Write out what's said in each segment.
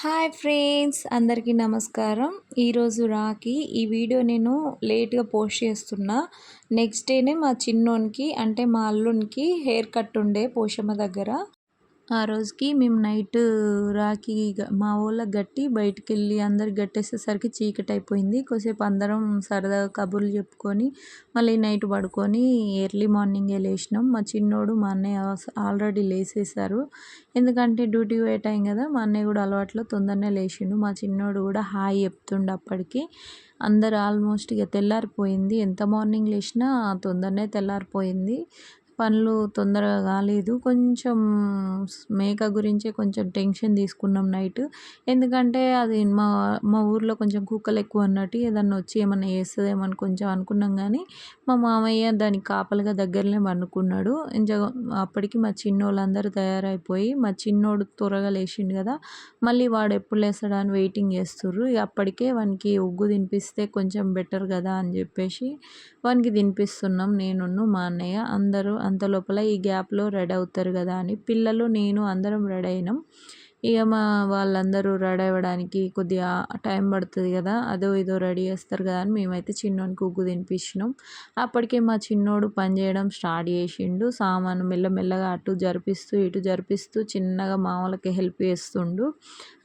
Hi friends, అందరికీ నమస్కారం. ఈరోజు రాఖీ ఈ వీడియో నేను లేట్గా పోస్ట్ చేస్తున్నా. నెక్స్ట్ డేనే మా చిన్నోనికి అంటే మా అల్లునికి హెయిర్ కట్ ఉండే పోషమ్మ దగ్గర. ఆ రోజుకి మేము నైట్ రాఖీ మా ఊళ్ళకి గట్టి బయటికెళ్ళి అందరికి గట్టేసేసరికి చీకటి అయిపోయింది. కొద్దిసేపు అందరం సరదాగా కబుర్లు చెప్పుకొని మళ్ళీ నైట్ పడుకొని ఎర్లీ మార్నింగే లేచినాం. మా చిన్నోడు మా అన్నయ్య ఆల్రెడీ లేసేసారు. ఎందుకంటే డ్యూటీ పోయే టైం కదా, మా అన్నయ్య కూడా అలవాట్లో తొందరనే లేచిండు. మా చిన్నోడు కూడా హాయ్ చెప్తుండు అప్పటికి. అందరు ఆల్మోస్ట్ ఇక తెల్లారిపోయింది. ఎంత మార్నింగ్ లేచినా తొందరనే తెల్లారిపోయింది. పనులు తొందరగా కాలేదు. కొంచెం మేక గురించే కొంచెం టెన్షన్ తీసుకున్నాం నైట్. ఎందుకంటే అది మా మా ఊర్లో కొంచెం కుక్కలు ఎక్కువ అన్నట్టు, ఏదన్నా వచ్చి ఏమన్నా చేస్తుందేమో అని కొంచెం అనుకున్నాం. కానీ మా మామయ్య దానికి కాపలిగా దగ్గరనే పండుకున్నాడు. అప్పటికి మా చిన్నోళ్ళందరూ తయారైపోయి, మా చిన్నోడు త్వరగా లేచిండు కదా, మళ్ళీ వాడు ఎప్పుడు లేస్తాడా అని వెయిటింగ్ చేస్తుర్రు. అప్పటికే వానికి ఉగ్గు తినిపిస్తే కొంచెం బెటర్ కదా అని చెప్పేసి వానికి తినిపిస్తున్నాం నేనును మా అన్నయ్య. అందరూ అంతలోపల ఈ గ్యాప్లో రెడీ అవుతారు కదా అని పిల్లలు నేను అందరం రెడీ అయినాం. ఇక మా వాళ్ళందరూ రెడీ అవ్వడానికి కొద్దిగా టైం పడుతుంది కదా, అదో ఇదో రెడీ చేస్తారు కదా అని మేమైతే చిన్నోనికి ఉగ్గు తినిపించినాం. అప్పటికే మా చిన్నోడు పని చేయడం స్టార్ట్ చేసిండు. సామాను మెల్లమెల్లగా అటు జరిపిస్తూ ఇటు జరిపిస్తూ చిన్నగా మామూలకి హెల్ప్ చేస్తుండు.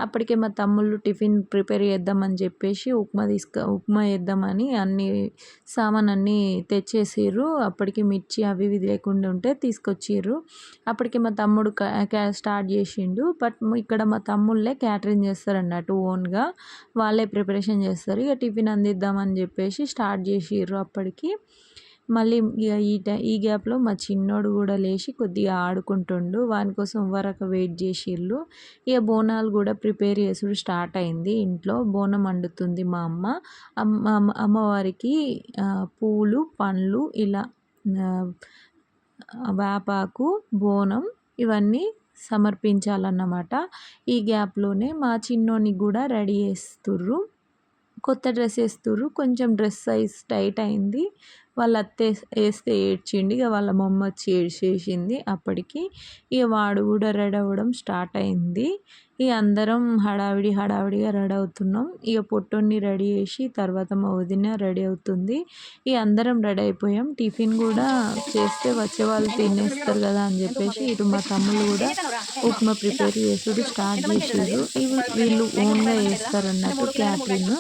అప్పటికే మా తమ్ముళ్ళు టిఫిన్ ప్రిపేర్ చేద్దామని చెప్పేసి ఉప్మా చేద్దామని అన్ని సామాన్ అన్నీ తెచ్చేసిర్రు. అప్పటికి మిర్చి అవి ఇవి లేకుండా ఉంటే తీసుకొచ్చిర్రు. అప్పటికి మా తమ్ముడు స్టార్ట్ చేసిండు. బట్ ఇక్కడ మా తమ్ముళ్ళే క్యాటరింగ్ చేస్తారు అన్నట్టు ఓన్గా, వాళ్ళే ప్రిపరేషన్ చేస్తారు. ఇక టిఫిన్ అందిద్దామని చెప్పేసి స్టార్ట్ చేసిర్రు. అప్పటికి మళ్ళీ ఇక ఈ గ్యాప్లో మా చిన్నోడు కూడా లేచి కొద్దిగా ఆడుకుంటుండు. వాని కోసం వరకు వెయిట్ చేసిర్రు. ఇక బోనాలు కూడా ప్రిపేర్ చేసుడు స్టార్ట్ అయింది. ఇంట్లో బోనం వండుతుంది మా అమ్మవారికి పూలు పండ్లు ఇలా వేపాకు బోనం ఇవన్నీ సమర్పించాలన్నమాట. ఈ గ్యాప్లోనే మా చిన్నోనికి కూడా రెడీ చేస్తుర్రు. కొత్త డ్రెస్ వేస్తుర్రు. కొంచెం డ్రెస్ సైజ్ టైట్ అయింది. వాళ్ళ అత్త వేస్తే ఏడ్చిండు. ఇక వాళ్ళ మమ్మ వచ్చి ఏడ్చేసింది. అప్పటికి ఇక వాడు కూడా రెడీ అవ్వడం స్టార్ట్ అయింది. ఇక అందరం హడావిడిగా రెడీ అవుతున్నాం. ఇక పొట్టోన్ని రెడీ చేసి తర్వాత మా వదిన రెడీ అవుతుంది. ఇక అందరం రెడీ అయిపోయాం. టిఫిన్ కూడా చేస్తే వచ్చే వాళ్ళు తినేస్తారు కదా అని చెప్పేసి ఇటు మా తమ్ముళ్ళు కూడా ఉప్మా ప్రిపేర్ చేసుడు స్టార్ట్ చేసిర్రు. వీళ్ళు ఓన్గా చేస్తారు అన్నట్టు క్యాటరింగ్.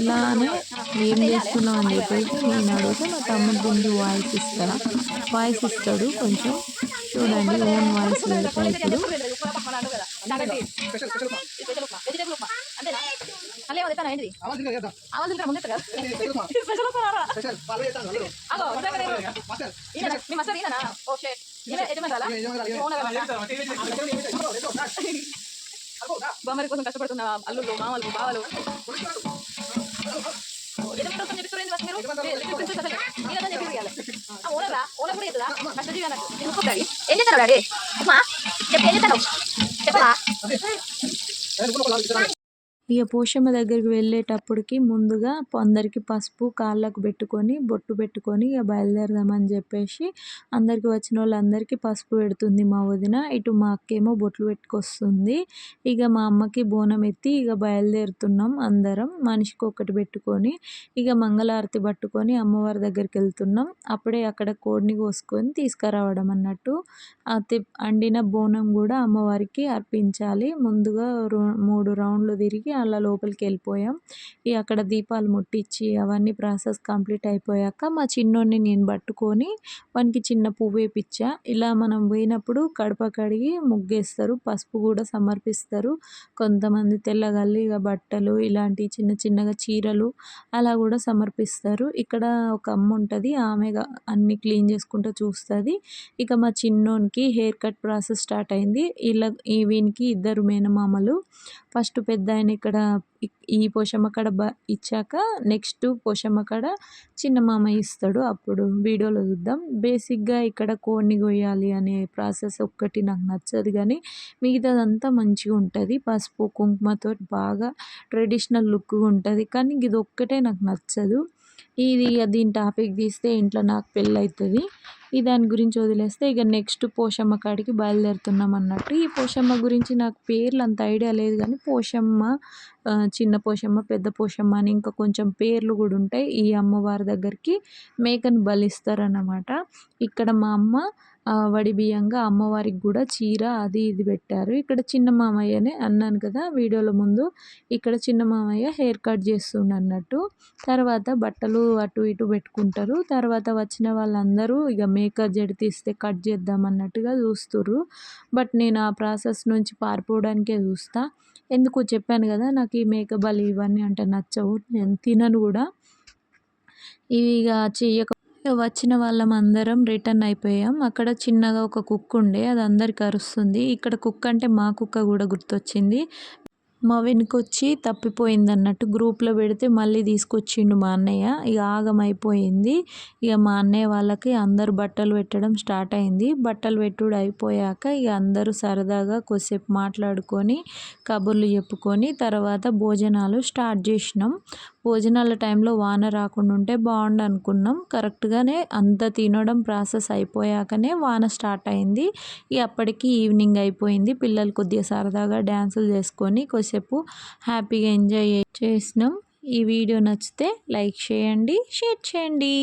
ఇలానే ఏం చేస్తున్నావు అని చెప్పేసి నేను అడిగితే మా తమ్ముడు దీనికి వాయిస్ ఇస్తాడు. కొంచెం చూడండి, ఓన్ వాయిస్ పెడతా ఇప్పుడు. బామ్మరి కోసం కష్టపడుతున్న అల్లుళ్ళు మామలు బావలు ఏం చేస్తాను డాడీ చెప్పి ఏం చేస్తాను చెప్పరా. ఇక పోషమ్మ దగ్గరికి వెళ్ళేటప్పటికి ముందుగా అందరికి పసుపు కాళ్ళకు పెట్టుకొని బొట్టు పెట్టుకొని ఇక బయలుదేరదామని చెప్పేసి అందరికి వచ్చిన వాళ్ళందరికీ పసుపు పెడుతుంది మా వదిన. ఇటు మా అక్కేమో బొట్లు పెట్టుకొస్తుంది. ఇక మా అమ్మకి బోనం ఎత్తి ఇక బయలుదేరుతున్నాం అందరం మనిషికి ఒకటి పెట్టుకొని. ఇక మంగళారతి పట్టుకొని అమ్మవారి దగ్గరికి వెళ్తున్నాం. అప్పుడే అక్కడ కోడిని కోసుకొని తీసుకురావడం అన్నట్టు. అండిన బోనం కూడా అమ్మవారికి అర్పించాలి. ముందుగా 3 రౌండ్లు తిరిగి అలా లోపలికి వెళ్ళిపోయాం. ఇక అక్కడ దీపాలు ముట్టించి అవన్నీ ప్రాసెస్ కంప్లీట్ అయిపోయాక మా చిన్నోడిని నేను పట్టుకొని వానికి చిన్న పువ్వు వేపించా. ఇలా మనం పోయినప్పుడు కడప కడిగి ముగ్గేస్తారు, పసుపు కూడా సమర్పిస్తారు. కొంతమంది తెల్లగల్లి ఇక బట్టలు ఇలాంటి చిన్న చిన్నగా చీరలు అలా కూడా సమర్పిస్తారు. ఇక్కడ ఒక అమ్మ ఉంటుంది, ఆమెగా అన్ని క్లీన్ చేసుకుంటూ చూస్తుంది. ఇక మా చిన్నోనికి హెయిర్ కట్ ప్రాసెస్ స్టార్ట్ అయింది. వీనికి 2 మేనమామలు. ఫస్ట్ పెద్ద ఆయన ఇక్కడ ఈ పోషమ్మ కాడ ఇచ్చాక నెక్స్ట్ పోషమ్మ కాడ చిన్న మామయ్య ఇస్తాడు. అప్పుడు వీడియోలో చూద్దాం. బేసిక్గా ఇక్కడ కోడిని కొయ్యాలి అనే ప్రాసెస్ ఒక్కటి నాకు నచ్చదు, కానీ మిగతాదంతా మంచిగా ఉంటుంది. పసుపు కుంకుమతో బాగా ట్రెడిషనల్ లుక్గా ఉంటుంది. కానీ ఇది ఒక్కటే నాకు నచ్చదు. ఇది ఇక దీని టాపిక్ తీస్తే ఇంట్లో నాకు పెళ్ళవుతుంది. దాని గురించి వదిలేస్తే ఇక నెక్స్ట్ పోషమ్మ కాడికి బయలుదేరుతున్నాం అన్నట్టు. ఈ పోషమ్మ గురించి నాకు పేర్లు అంత ఐడియా లేదు కానీ పోషమ్మ, చిన్న పోషమ్మ, పెద్ద పోషమ్మ అని ఇంకా కొంచెం పేర్లు కూడా ఉంటాయి. ఈ అమ్మవారి దగ్గరికి మేకను బలిస్తారన్నమాట. ఇక్కడ మా అమ్మ వడి బియ్యంగా అమ్మవారికి కూడా చీర అది ఇది పెట్టారు. ఇక్కడ చిన్న మామయ్యనే అన్నాను కదా వీడియోలో ముందు, ఇక్కడ చిన్న మామయ్య హెయిర్ కట్ చేస్తుండన్నట్టు. తర్వాత బట్టలు అటు ఇటు పెట్టుకుంటారు. తర్వాత వచ్చిన వాళ్ళందరూ ఇక మేక జడి తీస్తే కట్ చేద్దాం అన్నట్టుగా చూస్తుర్రు. బట్ నేను ఆ ప్రాసెస్ నుంచి పారిపోవడానికే చూస్తా. ఎందుకు చెప్పాను కదా నాకు ఈ మేక బలి ఇవన్నీ అంటే నచ్చవు, నేను తినను కూడా. ఇవి ఇక చెయ్యక వచ్చిన వాళ్ళం అందరం రిటర్న్ అయిపోయాం. అక్కడ చిన్నగా ఒక కుక్క ఉండే, అది అందరికి అరుస్తుంది. ఇక్కడ కుక్క అంటే మా కుక్క కూడా గుర్తొచ్చింది. మా వెనుకొచ్చి తప్పిపోయింది అన్నట్టు గ్రూప్లో పెడితే మళ్ళీ తీసుకొచ్చిండు మా అన్నయ్య. ఇక ఆగమైపోయింది. ఇక మా అన్నయ్య వాళ్ళకి అందరూ బట్టలు పెట్టడం స్టార్ట్ అయింది. బట్టలు పెట్టుడు అయిపోయాక ఇక అందరూ సరదాగా కొద్దిసేపు మాట్లాడుకొని కబుర్లు చెప్పుకొని తర్వాత భోజనాలు స్టార్ట్ చేసినాం. భోజనాల టైంలో వాన రాకుండా ఉంటే బాగుండు అనుకున్నాం. కరెక్ట్గానే అంత తినడం ప్రాసెస్ అయిపోయాకనే వాన స్టార్ట్ అయింది. ఇక అప్పటికి ఈవినింగ్ అయిపోయింది. పిల్లలు కొద్దిగా సరదాగా డ్యాన్సులు చేసుకొని కొద్దిసేపు హ్యాపీగా ఎంజాయ్ చేసినాం. ఈ వీడియో నచ్చితే లైక్ చేయండి, షేర్ చేయండి.